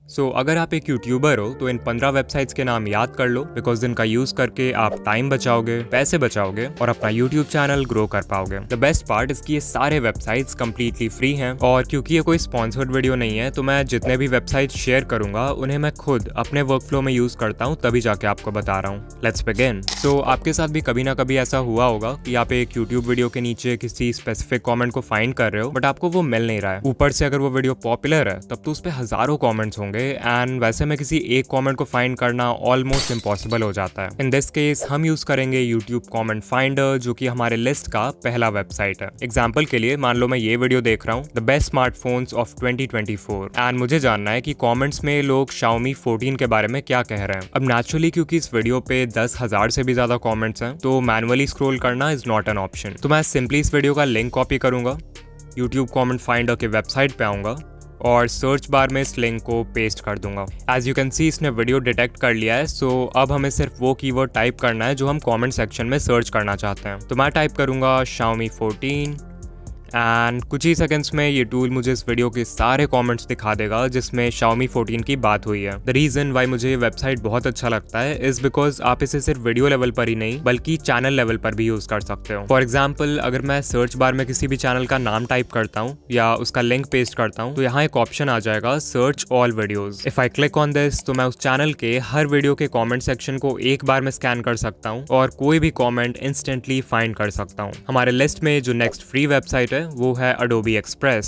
अगर आप एक यूट्यूबर हो तो इन 15 वेबसाइट्स के नाम याद कर लो, बिकॉज इनका यूज करके आप टाइम बचाओगे, पैसे बचाओगे और अपना यूट्यूब चैनल ग्रो कर पाओगे। द बेस्ट पार्ट इसकी ये सारे वेबसाइट्स कंप्लीटली फ्री हैं, और क्योंकि ये कोई स्पॉन्सर्ड वीडियो नहीं है तो मैं जितने भी वेबसाइट शेयर करूंगा उन्हें मैं खुद अपने वर्कफ्लो में यूज करता हूँ, तभी जाके आपको बता रहा हूँ। Let's begin. आपके साथ भी कभी ना कभी ऐसा हुआ होगा कि आप एक यूट्यूब वीडियो के नीचे किसी स्पेसिफिक कॉमेंट को फाइंड कर रहे हो, बट आपको वो मिल नहीं रहा है। ऊपर से अगर वो वीडियो पॉपुलर है तब तो उस पर हजारों कॉमेंट्स होंगे, एंड वैसे में किसी एक कमेंट को फाइंड करना ऑलमोस्ट इम्पॉसिबल हो जाता है। इन दिस केस हम यूज करेंगे यूट्यूब कमेंट फाइंडर, जो कि हमारे लिस्ट का पहला वेबसाइट है। एग्जांपल के लिए मान लो मैं ये वीडियो देख रहा हूँ, the best smartphones of 2024, and मुझे जानना है कि कमेंट्स में लोग Xiaomi 14 के बारे में क्या कह रहे हैं। अब नेचुरली क्योंकि इस वीडियो पे 10,000 से भी ज्यादा कमेंट्स हैं, तो मैनुअली स्क्रॉल करना इज नॉट एन ऑप्शन। तो मैं सिंपली इस वीडियो का लिंक कॉपी करूंगा, यूट्यूब कमेंट फाइंडर के वेबसाइट पे आऊंगा और सर्च बार में इस लिंक को पेस्ट कर दूंगा। एज यू कैन सी इसने वीडियो डिटेक्ट कर लिया है। अब हमें सिर्फ वो कीवर्ड टाइप करना है जो हम कमेंट सेक्शन में सर्च करना चाहते हैं। तो मैं टाइप करूंगा Xiaomi 14, एंड कुछ ही सेकंड्स में ये टूल मुझे इस वीडियो के सारे कमेंट्स दिखा देगा जिसमें Xiaomi 14 की बात हुई है। द रीजन वाई मुझे ये वेबसाइट बहुत अच्छा लगता है इज बिकॉज आप इसे सिर्फ वीडियो लेवल पर ही नहीं बल्कि चैनल लेवल पर भी यूज कर सकते हो। फॉर एग्जाम्पल, अगर मैं सर्च बार में किसी भी चैनल का नाम टाइप करता हूँ या उसका लिंक पेस्ट करता हूँ, तो यहाँ एक ऑप्शन आ जाएगा search all videos. If I click on this, तो मैं उस चैनल के हर वीडियो के कॉमेंट सेक्शन को एक बार में स्कैन कर सकता हूँ और कोई भी कॉमेंट इंस्टेंटली फाइंड कर सकता हूँ। हमारे लिस्ट में जो नेक्स्ट फ्री वेबसाइट है वो है Adobe Express।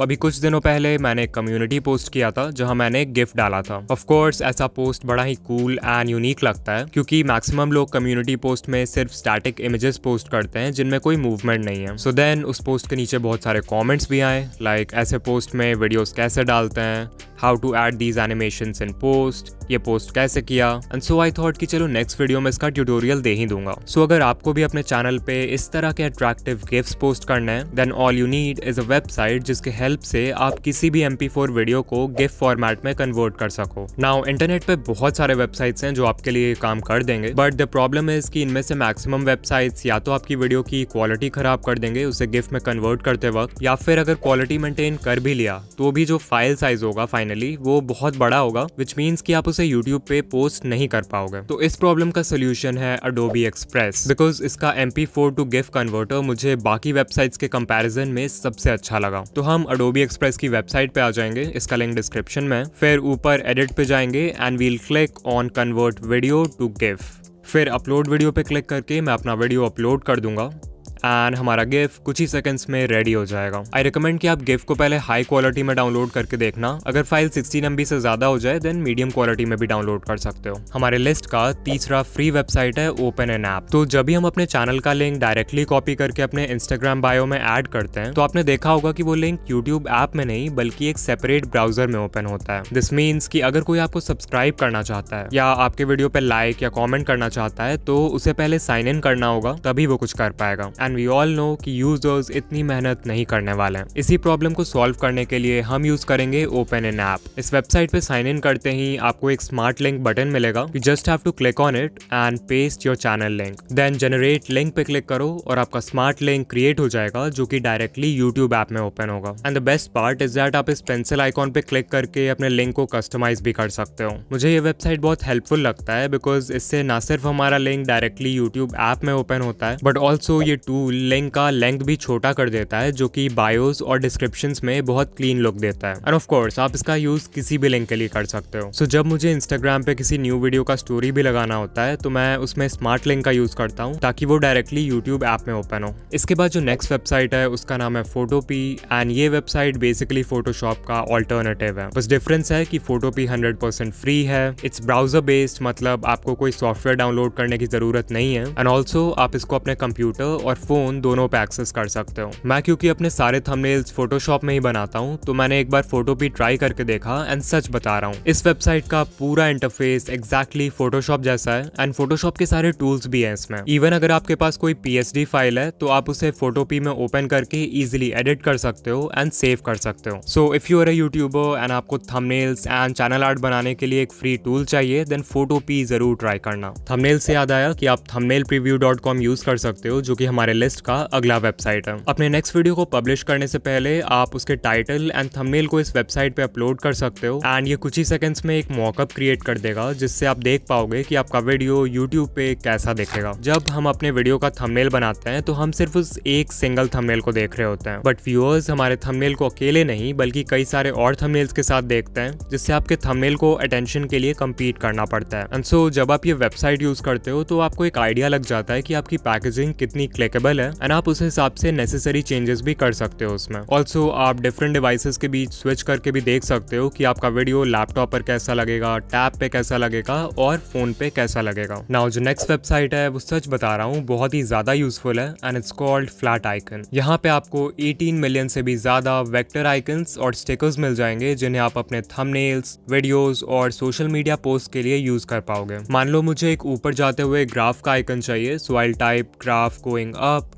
अभी कुछ दिनों पहले मैंने एक कम्युनिटी पोस्ट किया था जहां मैंने एक गिफ्ट डाला था। ऑफ कोर्स ऐसा पोस्ट बड़ा ही कूल एंड यूनिक लगता है, क्योंकि मैक्सिमम लोग कम्युनिटी पोस्ट में सिर्फ स्टैटिक इमेजेस पोस्ट करते हैं जिनमें कोई मूवमेंट नहीं है। देन उस पोस्ट के नीचे बहुत सारे कमेंट्स भी आए, लाइक ऐसे पोस्ट में वीडियोस कैसे डालते हैं, how to add these animations in post, ये पोस्ट कैसे किया, एंड आई थॉट कि चलो नेक्स्ट वीडियो में इसका ट्यूटोरियल दे ही दूंगा। अगर आपको भी अपने चैनल पे इस तरह के अट्रैक्टिव गिफ्ट्स पोस्ट करने हैं, then all you need is a website जिसके हेल्प से आप किसी भी MP4 वीडियो को गिफ फॉर्मेट में कन्वर्ट कर सको। नाउ इंटरनेट पे बहुत सारे वेबसाइट्स हैं जो आपके लिए काम कर देंगे, बट द प्रॉब्लम इज कि इनमें से मैक्सिमम वेबसाइट्स या तो आपकी वीडियो की क्वालिटी खराब कर देंगे उसे गिफ में कन्वर्ट करते वक्त, या फिर अगर क्वालिटी मेंटेन कर भी लिया तो भी जो फाइल साइज होगा फाइनली वो बहुत बड़ा होगा, विच मीन्स कि आप उसे यूट्यूब पे पोस्ट नहीं कर पाओगे। तो इस प्रॉब्लम का सोल्यूशन है Adobe Express, बिकॉज इसका MP4 टू गिफ कन्वर्टर मुझे बाकी वेबसाइट्स के कंपैरिजन में सबसे अच्छा लगा। तो हम Adobe Express की वेबसाइट पे आ जाएंगे, इसका लिंक डिस्क्रिप्शन में, फिर ऊपर एडिट पे जाएंगे and we'll click on convert video to GIF, फिर अपलोड वीडियो पे क्लिक करके मैं अपना वीडियो अपलोड कर दूंगा एंड हमारा गिफ कुछ ही सेकंड्स में रेडी हो जाएगा। आई रिकमेंड कि आप गिफ को पहले हाई क्वालिटी में डाउनलोड करके देखना, अगर फाइल 16 MB से ज्यादा हो जाए देन मीडियम क्वालिटी में भी डाउनलोड कर सकते हो। हमारे लिस्ट का तीसरा फ्री वेबसाइट है OpenAnApp। तो जब भी हम अपने चैनल का लिंक डायरेक्टली कॉपी करके अपने इंस्टाग्राम बायो में ऐड करते हैं, तो आपने देखा होगा कि वो लिंक यूट्यूब ऐप में नहीं बल्कि एक सेपरेट ब्राउजर में ओपन होता है। दिस मीन्स कि अगर कोई आपको सब्सक्राइब करना चाहता है या आपके वीडियो पे लाइक या कॉमेंट करना चाहता है, तो उसे पहले साइन इन करना होगा, तभी वो कुछ कर पाएगा। एंड वी ऑल नो कि यूजर्स इतनी मेहनत नहीं करने वाले हैं। इसी प्रॉब्लम को सॉल्व करने के लिए हम यूज करेंगे OpenAnApp। इस वेबसाइट पे साइन इन करते ही आपको एक स्मार्ट लिंक बटन मिलेगा, you just have to click on it and paste your channel link, then generate link पे क्लिक करो और आपका स्मार्ट लिंक क्रिएट हो जाएगा जो कि डायरेक्टली यूट्यूब ऐप में ओपन होगा। And the best part is that आप इस पेंसिल आइकॉन पे क्लिक करके अपने लिंक को कस्टमाइज भी कर सकते हो। मुझे ये वेबसाइट बहुत हेल्पफुल लगता है बिकॉज इससे ना सिर्फ हमारा लिंक डायरेक्टली यूट्यूब ऐप में ओपन होता है, बट ऑल्सो ये टूल लिंक का लेंथ भी छोटा कर देता है, जो कि बायोस और डिस्क्रिप्शंस में बहुत क्लीन लुक देता है। एंड ऑफ कोर्स आप इसका यूज किसी भी लिंक के लिए कर सकते हो। जब मुझे इंस्टाग्राम पे किसी न्यू वीडियो का स्टोरी भी लगाना होता है, तो मैं उसमें स्मार्ट लिंक का यूज करता हूँ ताकि वो डायरेक्टली यूट्यूब ऐप में ओपन हो। इसके बाद जो नेक्स्ट वेबसाइट है उसका नाम है Photopea, एंड ये वेबसाइट बेसिकली फोटोशॉप का ऑल्टरनेटिव है। बस डिफरेंस है कि Photopea 100% फ्री है, इट्स ब्राउजर बेस्ड, मतलब आपको कोई सॉफ्टवेयर डाउनलोड करने की जरूरत नहीं है, एंड ऑल्सो आप इसको अपने कंप्यूटर और फोन दोनों पे एक्सेस कर सकते हो। मैं क्योंकि अपने सारे थंबनेल्स फोटोशॉप में ही बनाता हूँ, तो मैंने एक बार Photopea ट्राई करके देखा एंड सच बता रहा हूँ, इस वेबसाइट का पूरा इंटरफेस एग्जैक्टली फोटोशॉप जैसा है एंड फोटोशॉप के सारे टूल्स भी हैं इसमें। इवन अगर आपके पास कोई PSD फाइल है तो आप उसे Photopea में ओपन करके इजीली एडिट कर सकते हो एंड सेव कर सकते हो। So if you are a YouTuber and आपको थंबनेल्स एंड चैनल आर्ट बनाने के लिए एक फ्री टूल चाहिए, देन Photopea जरूर ट्राई करना। थंबनेल से याद आया कि आप thumbnailpreview.com यूज कर सकते हो, जो कि हमारे लिस्ट का अगला वेबसाइट है। अपने नेक्स्ट वीडियो को पब्लिश करने से पहले आप उसके टाइटल एंड थंबनेल को इस वेबसाइट पे अपलोड कर सकते हो एंड ये कुछ ही सेकंड्स में एक मॉकअप क्रिएट कर देगा, जिससे आप देख पाओगे कि आपका वीडियो यूट्यूब पे कैसा दिखेगा। जब हम अपने वीडियो का थंबनेल बनाते हैं तो हम सिर्फ उस एक सिंगल थंबनेल को देख रहे होते हैं, बट व्यूअर्स हमारे थंबनेल को अकेले नहीं बल्कि कई सारे और थंबनेल्स के साथ देखते हैं, जिससे आपके थंबनेल को अटेंशन के लिए कम्पीट करना पड़ता है। एंड सो जब आप ये वेबसाइट यूज करते हो तो आपको एक आइडिया लग जाता है कि आपकी पैकेजिंग कितनी क्लिकेबल है एंड आप उस हिसाब से नेसेसरी चेंजेस भी कर सकते हो उसमें। ऑल्सो आप डिफरेंट डिवाइसेस के बीच स्विच करके भी देख सकते हो कि आपका वीडियो लैपटॉप पर कैसा लगेगा, टैब पे कैसा लगेगा और फोन पे कैसा लगेगा। नाउ जो नेक्स्ट वेबसाइट है वो सच बता रहा हूँ बहुत ही ज्यादा यूजफुल है and it's called flat icon. यहाँ पे आपको 18 मिलियन से भी ज्यादा वेक्टर आइकन्स और स्टिकर्स मिल जाएंगे जिन्हें आप अपने थंबनेल्स, वीडियोस और सोशल मीडिया पोस्ट के लिए यूज कर पाओगे। मान लो मुझे एक ऊपर जाते हुए ग्राफ का आइकन चाहिए, so I type graph going up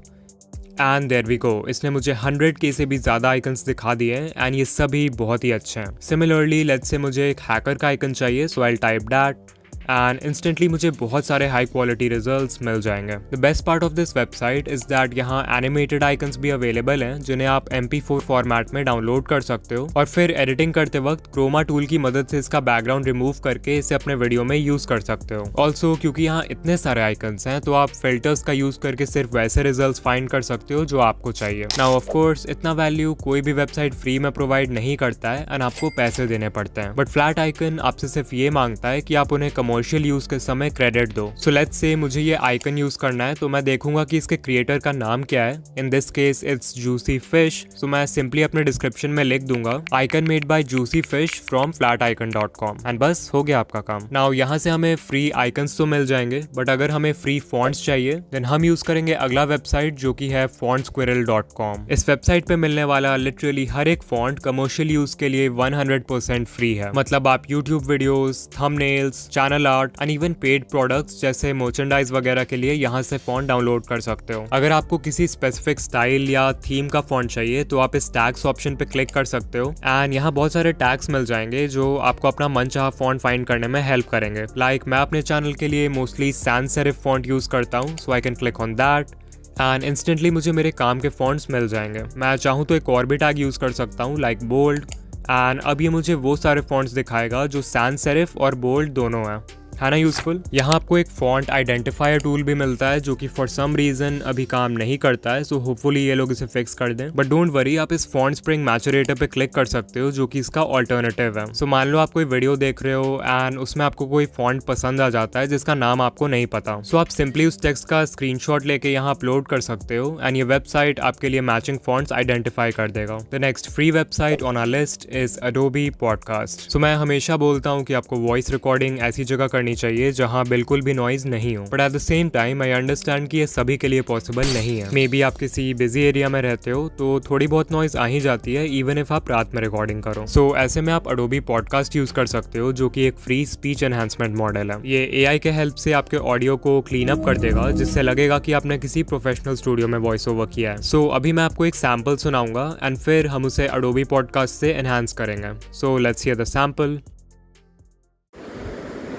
and there we go. इसने मुझे 100K से भी ज्यादा आइकन्स दिखा दिए हैं एंड ये सभी बहुत ही अच्छे हैं। सिमिलरली लेट्स से मुझे एक हैकर का आइकन चाहिए, so I type that and instantly मुझे बहुत सारे हाई क्वालिटी रिजल्ट्स मिल जाएंगे। The best part of this website is that यहाँ एनिमेटेड आइकन्स भी अवेलेबल हैं जिन्हें आप MP4 फॉर्मेट में डाउनलोड कर सकते हो और फिर एडिटिंग करते वक्त क्रोमा टूल की मदद से इसका बैकग्राउंड रिमूव करके इसे अपने वीडियो में यूज कर सकते हो। ऑल्सो क्योंकि यहाँ इतने सारे आइकन्स हैं तो आप फिल्टर्स का यूज करके सिर्फ वैसे रिजल्ट फाइंड कर सकते हो जो आपको चाहिए। नाउ ऑफ कोर्स इतना वैल्यू कोई भी वेबसाइट फ्री में प्रोवाइड नहीं करता है एंड आपको पैसे देने पड़ते हैं, बट फ्लैट आइकन आपसे सिर्फ ये मांगता है कि आप उन्हें कमर्शियल यूज के समय क्रेडिट दो। सो लेट्स से मुझे ये आइकन यूज करना है तो मैं देखूंगा कि इसके क्रिएटर का नाम क्या है। In this case it's juicy fish, so मैं सिंपली अपने डिस्क्रिप्शन में लिख दूंगा icon made by juicy fish from flaticon.com and बस हो गया आपका काम। नाउ यहाँ से हमें फ्री आइकन्स तो मिल जाएंगे, बट अगर हमें फ्री फॉन्ट्स चाहिए देन हम यूज करेंगे अगला वेबसाइट जो कि है fontsquirrel.com। इस वेबसाइट पे मिलने वाला लिटरली हर एक फॉन्ट कमर्शियल यूज के लिए 100% फ्री है। मतलब आप YouTube videos, thumbnails, channel art and even paid products जैसे मर्चेंडाइज वगैरह के लिए यहाँ से फॉन्ट डाउनलोड कर सकते हो। अगर आपको किसी स्पेसिफिक स्टाइल या थीम का फॉन्ट चाहिए तो आप इस टैग्स ऑप्शन पे क्लिक कर सकते हो एंड यहाँ बहुत सारे टैग्स मिल जाएंगे जो आपको अपना मनचाहा फॉन्ट फाइंड करने में हेल्प करेंगे। लाइक मैं अपने चैनल के लिए mostly sans serif font use करता हूँ, so I can click on that and instantly मुझे मेरे काम के फॉन्ट्स मिल जाएंगे। मैं चाहूँ तो एक और भी टैग यूज कर सकता हूँ लाइक बोल्ड एंड अब ये मुझे वो सारे फॉन्ट्स दिखाएगा जो सैंस सेरिफ और बोल्ड दोनों हैं। है ना यूजफुल। यहाँ आपको एक फॉन्ट आइडेंटिफायर टूल भी मिलता है जो कि फॉर सम रीजन अभी काम नहीं करता है, सो होपफुली ये लोग इसे फिक्स कर दें। बट डोंट वरी, आप इस फॉन्ट स्प्रिंग मैचुरेटर पे क्लिक कर सकते हो जो कि इसका ऑल्टरनेटिव है। सो मान लो आप कोई वीडियो देख रहे हो एंड उसमें आपको कोई फॉन्ट पसंद आ जाता है जिसका नाम आपको नहीं पता, सो आप सिंपली उस टेक्स्ट का स्क्रीनशॉट लेके यहाँ अपलोड कर सकते हो एंड ये वेबसाइट आपके लिए मैचिंग फॉन्ट्स आइडेंटिफाई कर देगा। The next free website on our list is Adobe Podcast। सो मैं हमेशा बोलता हूँ कि आपको वॉइस रिकॉर्डिंग ऐसी जगह करनी चाहिए जहाँ बिल्कुल भी नॉइज नहीं हो, but at the same time I understand कि ये सभी के लिए पॉसिबल नहीं है। मे बी आप किसी बिजी एरिया में रहते हो तो थोड़ी बहुत नॉइज आ ही जाती है इवन इफ आप रात में रिकॉर्डिंग करो। सो ऐसे में आप Adobe Podcast यूज कर सकते हो जो कि एक फ्री स्पीच एनहांसमेंट मॉडल है। ये AI के हेल्प से आपके ऑडियो को क्लीन अप कर देगा जिससे लगेगा कि आपने किसी प्रोफेशनल स्टूडियो में वॉइस ओवर किया है। सो अभी मैं आपको एक सैम्पल सुनाऊंगा एंड फिर हम उसे Adobe Podcast से एनहांस करेंगे। So let's hear the sample.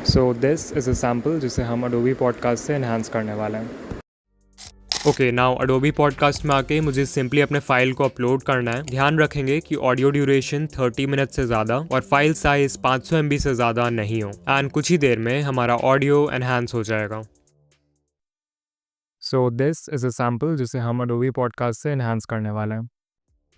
So this is a sample जिसे हम Adobe Podcast से एनहांस करने वाले हैं। ओके, नाउ Adobe Podcast में आके मुझे सिंपली अपने फाइल को अपलोड करना है। ध्यान रखेंगे कि ऑडियो ड्यूरेशन 30 मिनट से ज़्यादा और फाइल साइज 500 MB से ज़्यादा नहीं हो एंड कुछ ही देर में हमारा ऑडियो एनहांस हो जाएगा। So this is a sample जिसे हम Adobe Podcast से एनहांस करने वाले हैं।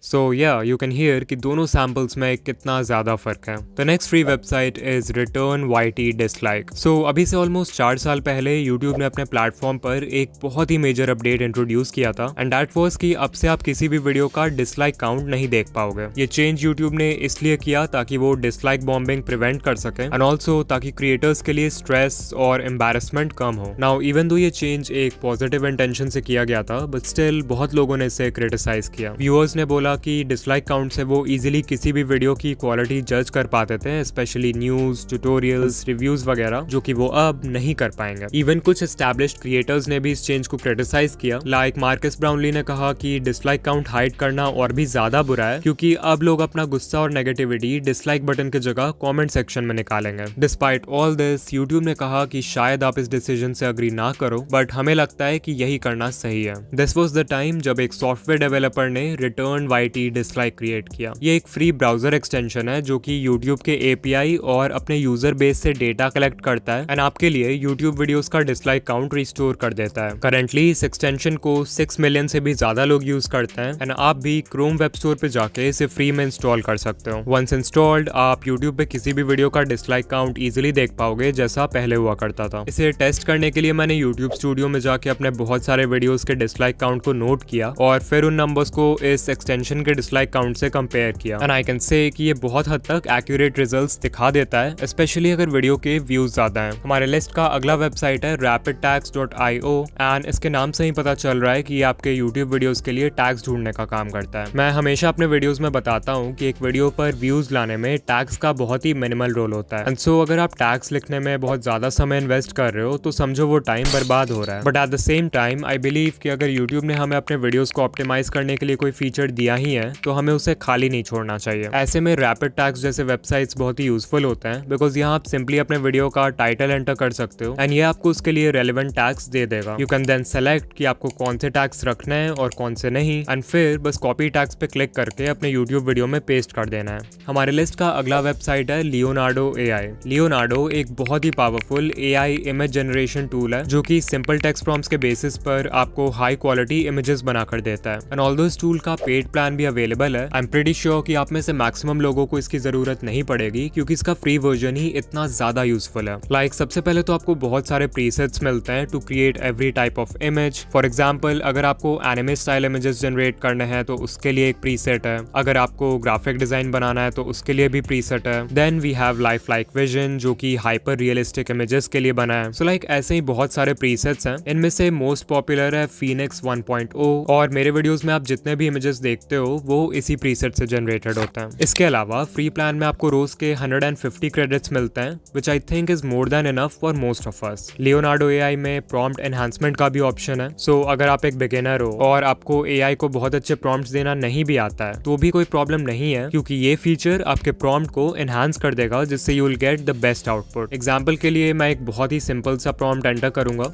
सो या यू कैन हियर कि दोनों सैम्पल्स में कितना ज़्यादा फ़र्क है। The next free website is return YT dislike. So अभी से ऑलमोस्ट 4 साल पहले यूट्यूब ने अपने प्लेटफॉर्म पर एक बहुत ही मेजर अपडेट इंट्रोड्यूस किया था एंड दैट वाज कि अब से आप किसी भी वीडियो का डिसलाइक काउंट नहीं देख पाओगे। ये चेंज यूट्यूब ने इसलिए किया ताकि वो डिसलाइक बॉम्बिंग प्रिवेंट कर सके एंड ऑल्सो ताकि क्रिएटर्स के लिए स्ट्रेस और एम्बैरेसमेंट कम हो। नाउ इवन दो ये चेंज एक पॉजिटिव इंटेंशन से किया गया था बट स्टिल बहुत लोगों ने इसे क्रिटिसाइज किया। व्यूअर्स ने बोला कि डिसलाइक काउंट से वो इजीली किसी भी वीडियो की क्वालिटी जज कर पाते थे, स्पेशली न्यूज, ट्यूटोरियल्स, रिव्यूज वगैरह, जो कि वो अब नहीं कर पाएंगे। इवन कुछ एस्टैब्लिश्ड क्रिएटर्स ने भी इस चेंज को क्रिटिसाइज किया। लाइक मार्कस ब्राउनली ने कहा कि डिसलाइक काउंट हाइड करना और भी ज्यादा बुरा है, क्योंकि अब लोग अपना गुस्सा और नेगेटिविटी डिसलाइक बटन की जगह कमेंट सेक्शन में निकालेंगे। डिस्पाइट ऑल दिस, यूट्यूब ने कहा कि शायद आप इस डिसीजन से अग्री ना करो, बट हमें लगता है कि यही करना सही है। दिस वाज द टाइम जब एक सॉफ्टवेयर डेवलपर ने रिटर्न YT डिसलाइक क्रिएट किया। ये एक फ्री ब्राउजर एक्सटेंशन है जो कि यूट्यूब के API और अपने यूजर बेस से डेटा कलेक्ट करता है एंड आपके लिए यूट्यूब वीडियोस का डिसलाइक काउंट रिस्टोर कर देता है। करंटली इस एक्सटेंशन को 6 मिलियन से भी ज्यादा लोग यूज करते हैं एंड आप भी क्रोम वेब स्टोर पे जाके इसे फ्री में इंस्टॉल कर सकते हो। वंस इंस्टॉल्ड, आप यूट्यूब पे किसी भी वीडियो का डिसलाइक काउंट इजीली देख पाओगे जैसा पहले हुआ करता था। इसे टेस्ट करने के लिए मैंने यूट्यूब स्टूडियो में जाके अपने बहुत सारे वीडियोस के डिसलाइक काउंट को नोट किया और फिर उन नंबर्स को इस एक्सटेंशन के डिसलाइक काउंट से कंपेयर किया एंड आई कैन से कि ये बहुत हद तक एक्यूरेट रिजल्ट्स दिखा देता है, स्पेशली अगर वीडियो के व्यूज ज्यादा हैं। हमारे लिस्ट का अगला वेबसाइट है rapidtags.io एंड इसके नाम से ही पता चल रहा है कि ये आपके यूट्यूब वीडियोस के लिए टैग्स ढूंढने का काम करता है। मैं हमेशा अपने वीडियोस में बताता हूँ कि एक वीडियो पर व्यूज लाने में टैग्स का बहुत ही मिनिमल रोल होता है एंड सो अगर आप टैग्स लिखने में बहुत ज्यादा समय इन्वेस्ट कर रहे हो तो समझो वो टाइम बर्बाद हो रहा है। But at the same time I believe कि अगर यूट्यूब ने हमें अपने वीडियोस को ऑप्टिमाइज करने के लिए कोई फीचर दिया ही है तो हमें उसे खाली नहीं छोड़ना चाहिए। ऐसे में रैपिड टैग्स जैसे वेबसाइट्स बहुत ही यूजफुल होते हैं बिकॉज यहाँ आप सिंपली अपने वीडियो का टाइटल एंटर कर सकते हो एंड ये आपको उसके लिए रेलेवेंट टैग्स दे देगा। यू कैन देन सेलेक्ट कि आपको कौन से टैग्स रखने हैं और कौन से नहीं एंड फिर बस कॉपी टैग्स पे क्लिक करके अपने यूट्यूब वीडियो में पेस्ट कर देना है। हमारे लिस्ट का अगला वेबसाइट है लियोनार्डो AI। लियोनार्डो एक बहुत ही powerful AI image generation tool है जो कि सिंपल टेक्स्ट प्रॉम्प्ट्स के बेसिस पर आपको हाई क्वालिटी इमेजेस बनाकर देता है एंड ऑल्दो इस टूल का पेड प्लान भी अवेलेबल है। आई एम प्रीटी श्योर कि आप में से मैक्सिमम लोगों को इसकी जरूरत नहीं पड़ेगी क्योंकि इसका फ्री वर्जन ही इतना ज्यादा यूजफुल है। लाइक सबसे पहले तो आपको बहुत सारे प्रीसेट्स मिलते हैं to create every type of image. For example अगर आपको एनिमे स्टाइल इमेजेस जनरेट करने हैं तो उसके लिए एक प्रीसेट है, अगर आपको ग्राफिक डिजाइन बनाना है तो उसके लिए भी प्रीसेट है। Then we have life like vision जो कि हाइपर रियलिस्टिक इमेजेस के लिए बना है। सो लाइक ऐसे ही बहुत सारे प्रीसेट्स हैं। इनमें से मोस्ट पॉपुलर है Phoenix 1.0 और मेरे वीडियोस में आप जितने भी इमेजेस देखते हो वो इसी प्रीसेट से जनरेटेड होते हैं। इसके अलावा फ्री प्लान में आपको रोज के 150 क्रेडिट्स मिलते हैं which I think is more than enough for most of us. Leonardo AI में प्रॉम्प्ट एनहांसमेंट का भी ऑप्शन है। सो अगर आप एक बिगिनर हो और आपको AI को बहुत अच्छे प्रॉम्प्ट्स देना नहीं भी आता है तो भी कोई प्रॉब्लम नहीं है क्योंकि ये फीचर आपके प्रॉम्प्ट को एनहांस कर देगा जिससे you will get the best output. Example के लिए मैं एक बहुत ही सिंपल सा प्रॉम्प्ट एंटर करूंगा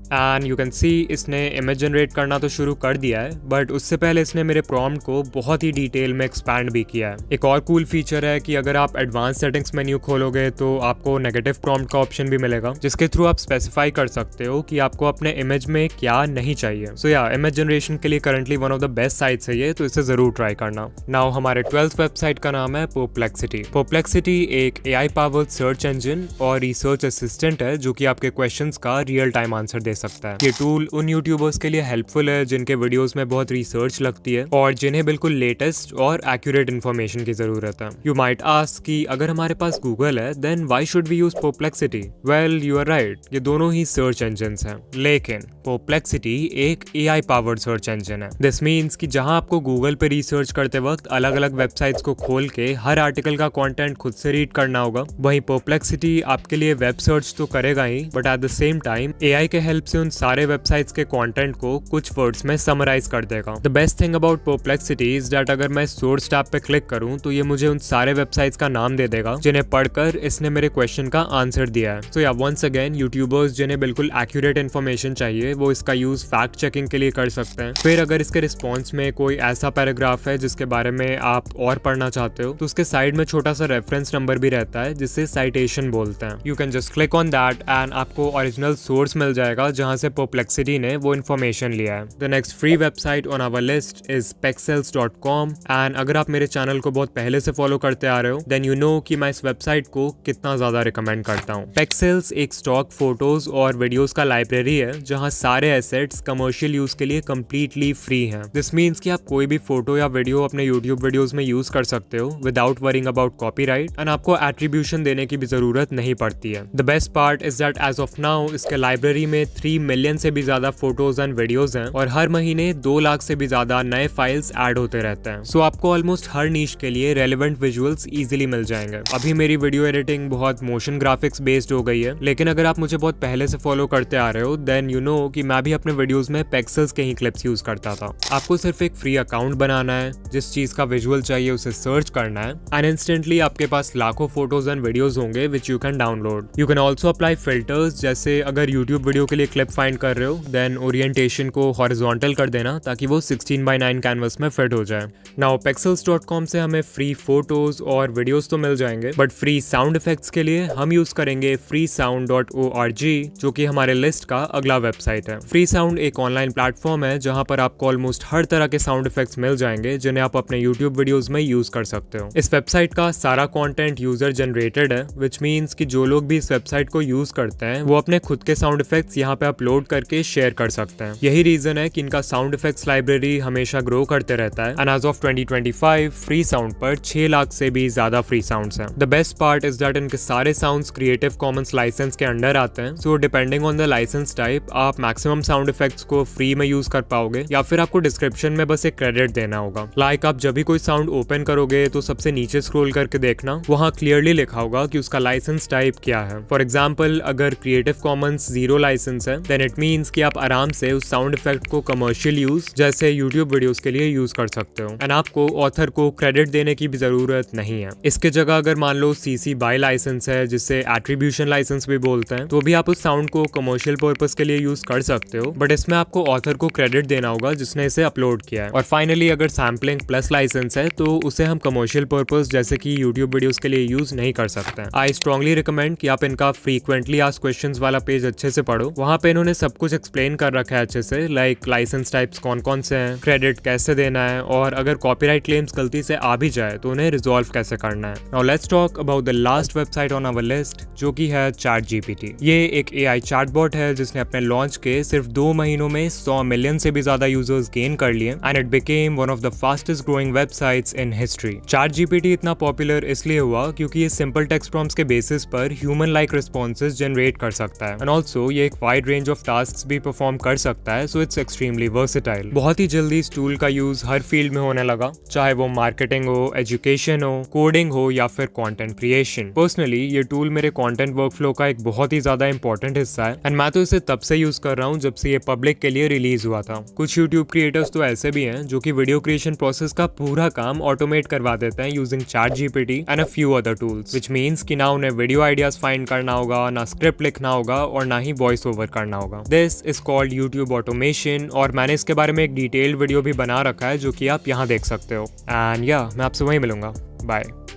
एंड यू कैन सी इसने इमेज जनरेट करना तो शुरू कर दिया है बट उससे पहले इसने मेरे प्रॉम्प्ट को बहुत ही डिटेल में एक्सपैंड भी किया है। एक और कूल फीचर है कि अगर आप एडवांस सेटिंग्स मेन्यू खोलोगे तो आपको नेगेटिव प्रॉम्प्ट का ऑप्शन भी मिलेगा जिसके थ्रू आप स्पेसिफाई कर सकते हो कि आपको अपने इमेज में क्या नहीं चाहिए। सो या इमेज जनरेशन के लिए currently one of the best sites है ये, तो इसे जरूर ट्राई करना। नाउ हमारे 12th वेबसाइट का नाम है Perplexity। Perplexity एक AI पावर्ड सर्च इंजन और रिसर्च असिस्टेंट है जो कि आपके क्वेश्चंस का रियल टाइम आंसर दे सकता है। ये टूल उन यूट्यूबर्स के लिए हेल्पफुल है जिनके वीडियोस में बहुत रिसर्च लगती है और जिन्हें बिल्कुल लेटेस्ट और एक्यूरेट इन्फॉर्मेशन की जरूरत है। यू माइट आस्क कि अगर हमारे पास गूगल है then why should we use Perplexity? Well you are right, ये दोनों ही सर्च इंजन्स हैं, लेकिन Perplexity एक AI पावर्ड सर्च इंजन है। दिस मीन्स कि जहां आपको गूगल पे रिसर्च करते वक्त अलग अलग वेबसाइट्स को खोल के हर आर्टिकल का कंटेंट खुद से रीड करना होगा, वहीं Perplexity आपके लिए वेब सर्च तो करेगा ही but at the same time AI के हेल्प से उन सारे वेबसाइट्स के कंटेंट को कुछ वर्ड्स में समराइज कर देगा। The best thing about Perplexity is that अगर मैं सोर्स टैब पे क्लिक करूं तो ये मुझे उन सारे वेबसाइट्स का नाम दे देगा जिन्हें पढ़कर इसने मेरे क्वेश्चन का आंसर दिया है। सो या वंस अगेन यूट्यूबर्स जिन्हें बिल्कुल एक्यूरेट इन्फॉर्मेशन चाहिए वो इसका यूज फैक्ट चेकिंग के लिए कर सकते हैं। फिर अगर इसके रिस्पॉन्स में कोई ऐसा पैराग्राफ है जिसके बारे में आप और पढ़ना चाहते हो तो उसके साइड में छोटा सा रेफरेंस नंबर भी रहता है जिसे साइटेशन बोलते हैं। You can just click on that and आपको ओरिजिनल सोर्स मिल जाएगा जहां से Perplexity ने वो इन्फॉर्मेशन लिया है। The next free website on our list is pexels.com and अगर आप मेरे चैनल को बहुत पहले से फॉलो करते आ रहे हो देन यू नो कि मैं इस वेबसाइट को कितना ज्यादा रिकमेंड करता हूँ। Pexels एक स्टॉक फोटोज और वीडियोस का लाइब्रेरी है जहां सारे एसेट्स कमर्शियल यूज के लिए कंप्लीटली फ्री हैं। दिस मीन्स कि आप कोई भी फोटो या वीडियो अपने यूट्यूब वीडियोस में यूज कर सकते हो without worrying about copyright and आपको एट्रीब्यूशन देने की भी जरूरत नहीं पड़ती है। The best part is that as of now इसके लाइब्रेरी में 3 मिलियन से भी ज्यादा फोटोज एंड वीडियोज हैं और हर महीने 2 लाख से भी ज्यादा नए फाइल्स ऐड होते रहते हैं। सो आपको ऑलमोस्ट हर नीश के लिए रेलेवेंट विजुअल्स इजीली मिल जाएंगे। अभी मेरी वीडियो एडिटिंग बहुत मोशन ग्राफिक्स बेस्ड हो गई है, लेकिन अगर आप मुझे बहुत पहले से फॉलो करते आ रहे हो देन यू नो कि मैं भी अपने वीडियोस में पिक्सेल्स के ही क्लिप्स यूज करता था। आपको सिर्फ एक फ्री अकाउंट बनाना है, जिस चीज का विजुअल चाहिए उसे सर्च करना है एंड इंस्टेंटली आपके पास लाखों फोटोज एंड वीडियोस होंगे which you can download. You can also apply filters, जैसे अगर यूट्यूब वीडियो के लिए क्लिप फाइंड कर रहे हो देन ओरिएंटेशन को हॉरिजॉन्टल कर देना ताकि वो 16:9 कैनवस में फिट हो जाए। नाउ pexels.com से हमें फ्री फोटोज और वीडियोस तो मिल जाएंगे, बट फ्री साउंड इफेक्ट्स के लिए हम यूज करेंगे freesound.org, जो कि हमारे लिस्ट का अगला वेबसाइट है। फ्री साउंड एक ऑनलाइन प्लेटफॉर्म है जहां पर आपको ऑलमोस्ट हर तरह के साउंड इफेक्ट्स मिल जाएंगे जिन्हें आप अपने यूट्यूब वीडियोस में यूज कर सकते हो। इस वेबसाइट का सारा कंटेंट यूजर जनरेटेड है, विच मीन्स कि जो लोग भी इस वेबसाइट को यूज करते हैं वो अपने खुद के साउंड इफेक्ट्स यहाँ पे अपलोड करके शेयर कर सकते हैं। यही रीजन है कि इनका साउंड इफेक्ट्स लाइब्रेरी हमेशा ग्रो करते रहता है and as of 2025 free sound पर 6 लाख से भी ज्यादा फ्री साउंड्स हैं। The best part is that इनके सारे साउंड्स क्रिएटिव कॉमन्स लाइसेंस के अंडर आते हैं, so depending on the license type आप मैक्सिमम साउंड इफेक्ट्स को फ्री में यूज कर पाओगे या फिर आपको डिस्क्रिप्शन में बस एक क्रेडिट देना होगा। लाइक आप जब भी कोई साउंड ओपन करोगे तो सबसे नीचे स्क्रॉल करके देखना, वहाँ क्लियरली लिखा होगा कि उसका लाइसेंस टाइप क्या है। फॉर एग्जाम्पल अगर क्रिएटिव कॉमन्स 0 लाइसेंस है देन इट मीन्स कि आप आराम से उस साउंड इफेक्ट को कमर्शियल यूज जैसे यूट्यूब वीडियोस के लिए यूज कर सकते हो एंड आपको ऑथर को क्रेडिट देने की भी जरूरत नहीं है। इसके जगह अगर मान लो CC BY लाइसेंस है, जिसे एट्रीब्यूशन लाइसेंस भी बोलते हैं, तो भी आप उस साउंड को कमर्शियल पर्पस के लिए यूज कर सकते हो, बट इसमें आपको ऑथर को क्रेडिट देना होगा जिसने इसे अपलोड किया है। और फाइनली अगर सैम्पलिंग प्लस लाइसेंस है तो उसे हम कमर्शियल पर्पस जैसे कि यूट्यूब वीडियोस के लिए यूज नहीं कर सकते हैं। आई स्ट्रांगली रिकमेंड कि आप इनका फ्रीक्वेंटली आस्क्ड क्वेश्चंस वाला पेज अच्छे से पढ़ो, वहां पे इन्होंने सब कुछ एक्सप्लेन कर रखा है अच्छे से, लाइक लाइसेंस टाइप्स कौन कौन से हैं, क्रेडिट कैसे देना है और अगर कॉपीराइट क्लेम्स गलती से आ भी जाए तो उन्हें रिजॉल्व कैसे करना है। Now let's talk about the last website on our list, जो कि है ChatGPT। ये एक AI चैटबॉट है जिसने अपने लॉन्च के सिर्फ 2 महीनों में 100 मिलियन से भी ज्यादा यूजर्स गेन कर लिए and it became one of the fastest growing websites in history. ChatGPT इतना पॉपुलर इसलिए हुआ क्योंकि ये सिंपल टेक्स्ट प्रॉम्प्ट्स के बेसिस पर ह्यूमन लाइक रिस्पॉन्सेज जनरेट कर सकता है एंड ऑल्सो ये एक वाइड रेंज ऑफ टास्क्स भी परफॉर्म कर सकता है, सो इट्स एक्सट्रीमली वर्सेटाइल। बहुत ही जल्दी इस टूल का यूज हर फील्ड में होने लगा, चाहे वो मार्केटिंग हो, एजुकेशन हो, कोडिंग हो या फिर कंटेंट क्रिएशन। पर्सनली ये टूल मेरे कंटेंट वर्कफ्लो का एक बहुत ही ज्यादा इंपॉर्टेंट हिस्सा है एंड मैं तो इसे तब से यूज कर रहा हूँ जब से ये पब्लिक के लिए रिलीज हुआ था। कुछ यूट्यूब क्रिएटर्स तो ऐसे भी हैं जो कि वीडियो क्रिएशन प्रोसेस का पूरा काम ऑटोमेट करवा देते हैं using ChatGPT and a few other tools, which means कि ना उन्हें वीडियो आइडियाज फाइंड करना होगा, ना स्क्रिप्ट लिखना होगा और ना ही वॉइस ओवर करना होगा। This is called YouTube automation और मैंने इसके बारे में एक डिटेल्ड वीडियो भी बना रखा है जो कि आप यहाँ देख सकते हो। एंड या मैं आपसे वहीं मिलूंगा। बाय।